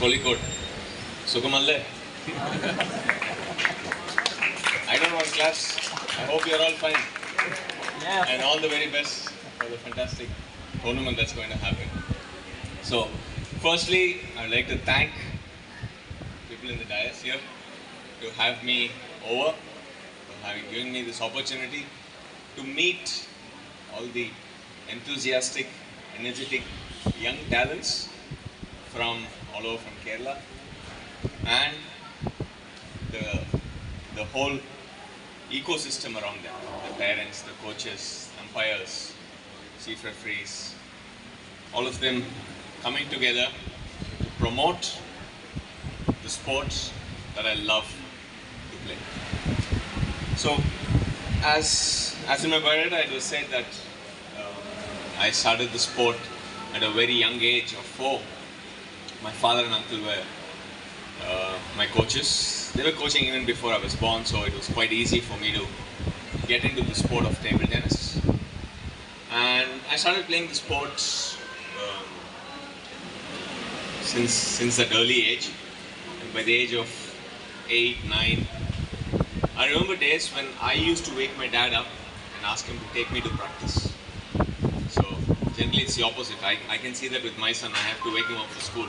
Kolikot. Sugamalle. I don't want claps. I hope you're all fine. Yeah. And all the very best for the fantastic tournament that's going to happen. So, firstly, I'd like to thank people in the dais here to have me over, for having given me this opportunity to meet all the enthusiastic, energetic young talents from all over from Kerala, and the whole ecosystem around them, the parents, the coaches, umpires, chief referees, all of them coming together to promote the sports that I love to play. So, as in my biodata, it was said that I started the sport at a very young age of 4. My father and uncle were my coaches. They were coaching even before I was born, so it was quite easy for me to get into the sport of table tennis. And I started playing the sports since that early age. And by the age of 8, 9, I remember days when I used to wake my dad up and ask him to take me to practice. So generally it's the opposite. I can see that with my son. I have to wake him up for school.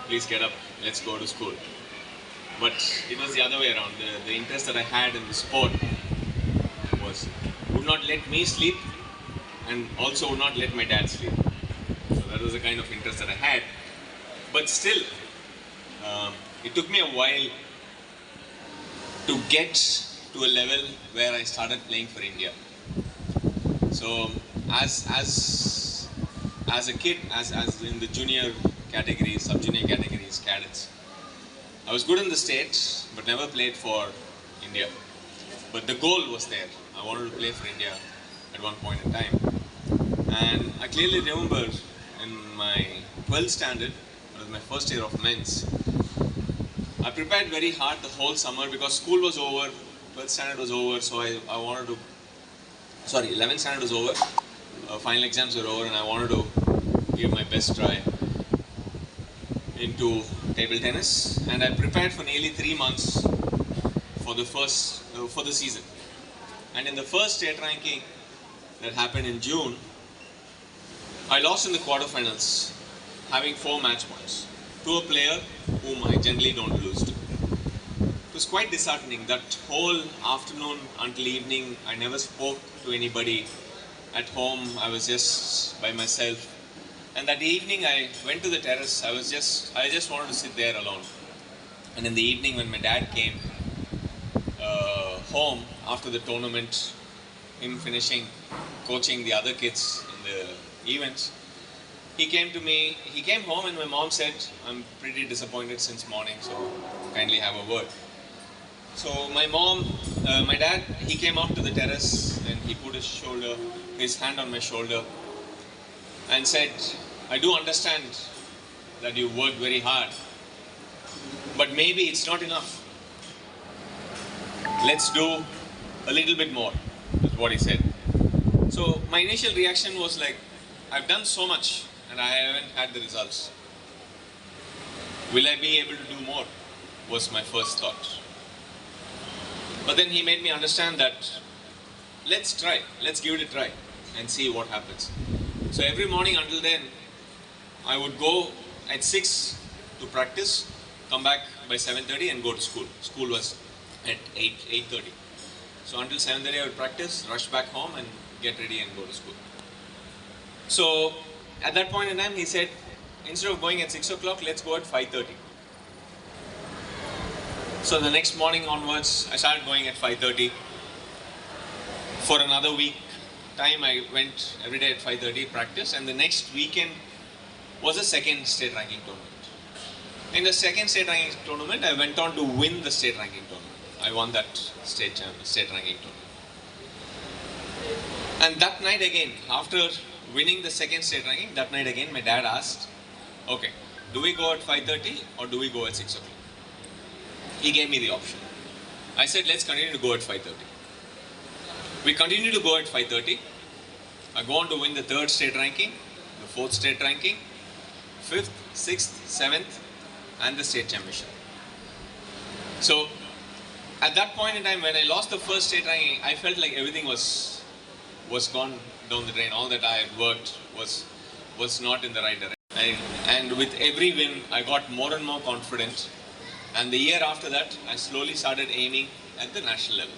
Please get up, let's go to school. But it was the other way around. The interest that I had in the sport would not let me sleep, and also would not let my dad sleep. So that was the kind of interest that I had. But still, it took me a while to get to a level where I started playing for India. So as a kid, as in the junior categories, sub-junior categories, cadets, I was good in the states, but never played for India. But the goal was there. I wanted to play for India at one point in time. And I clearly remember in my 12th standard, it was my first year of men's, I prepared very hard the whole summer because school was over, 12th standard was over, so I wanted to, 11th standard was over, final exams were over, and I wanted to give my best try into table tennis. And I prepared for nearly 3 months for the season. And in the first state ranking that happened in June, I lost in the quarterfinals, having 4 match points to a player whom I generally don't lose to. It was quite disheartening. That whole afternoon until evening, I never spoke to anybody. At home, I was just by myself. And that evening, I went to the terrace. I just wanted to sit there alone. And in the evening, when my dad came home after the tournament, him finishing coaching the other kids in the events, he came to me. He came home, and my mom said, "I'm pretty disappointed since morning, so kindly have a word." So my dad, he came up to the terrace and he put his hand on my shoulder and said, "I do understand that you worked very hard, but maybe it's not enough. Let's do a little bit more," is what he said. So my initial reaction was like, I've done so much and I haven't had the results. Will I be able to do more? Was my first thought. But then he made me understand that let's try, let's give it a try and see what happens. So every morning until then, I would go at 6 to practice, come back by 7:30 and go to school. School was at 8:30. So until 7:30 I would practice, rush back home and get ready and go to school. So at that point in time he said, instead of going at 6 o'clock, let's go at 5:30. So the next morning onwards, I started going at 5:30. For another week time, I went every day at 5:30 practice, and the next weekend was a second state ranking tournament. In the second state ranking tournament, I went on to win the state ranking tournament. I won that state ranking tournament. And that night again, after winning the second state ranking, that night again, my dad asked, "Okay, do we go at 5:30 or do we go at 6 o'clock?" He gave me the option. I said, let's continue to go at 5:30. We continue to go at 5:30. I go on to win the 3rd state ranking, the 4th state ranking, 5th, 6th, 7th, and the state championship. So at that point in time, when I lost the first state ranking, I felt like everything was gone down the drain. All that I had worked was not in the right direction. And with every win, I got more and more confident. And the year after that, I slowly started aiming at the national level.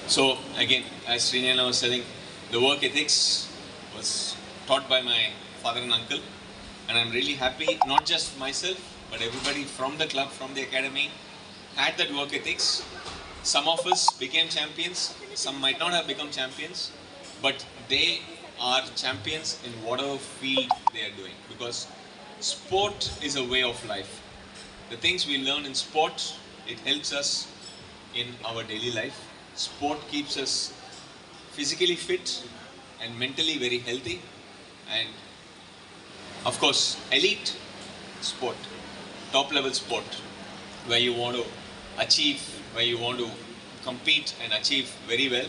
So again, as Srinivana was saying, the work ethics was taught by my father and uncle. And I'm really happy, not just myself, but everybody from the club, from the academy, had that work ethics. Some of us became champions, some might not have become champions, but they are champions in whatever field they are doing, because sport is a way of life. The things we learn in sport, it helps us in our daily life. Sport keeps us physically fit and mentally very healthy, and of course elite sport, top level sport, where you want to achieve, where you want to compete and achieve very well.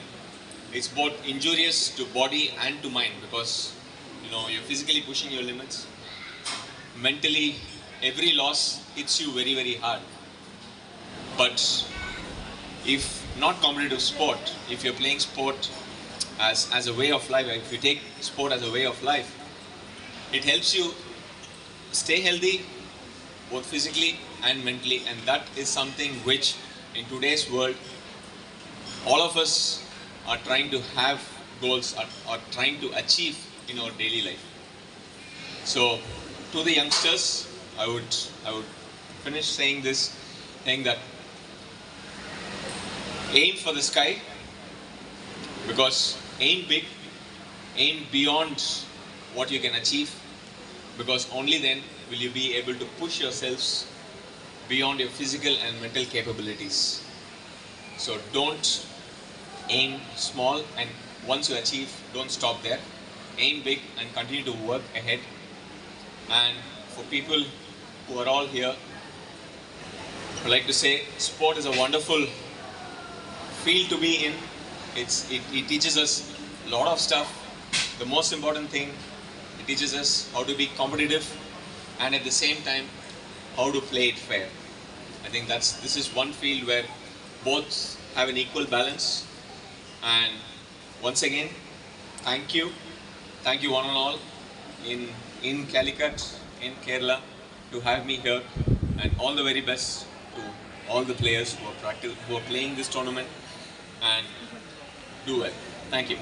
It's both injurious to body and to mind, because you're physically pushing your limits. Mentally, every loss hits you very, very hard. But if not competitive sport, if you're playing sport as a way of life, if you take sport as a way of life, it helps you stay healthy, both physically and mentally, and that is something which in today's world all of us are trying to have goals, are trying to achieve in our daily life. So to the youngsters, I would finish saying that aim for the sky, because aim big, aim beyond what you can achieve, because only then will you be able to push yourselves beyond your physical and mental capabilities. So don't aim small, and once you achieve, don't stop there. Aim big and continue to work ahead. And for people who are all here, I would like to say sport is a wonderful field to be in. It teaches us a lot of stuff. The most important thing, it teaches us how to be competitive, and at the same time how to play it fair. I think this is one field where both have an equal balance. And once again, thank you one and all in Calicut, in Kerala, to have me here, and all the very best to all the players who are playing this tournament, and do well. Thank you.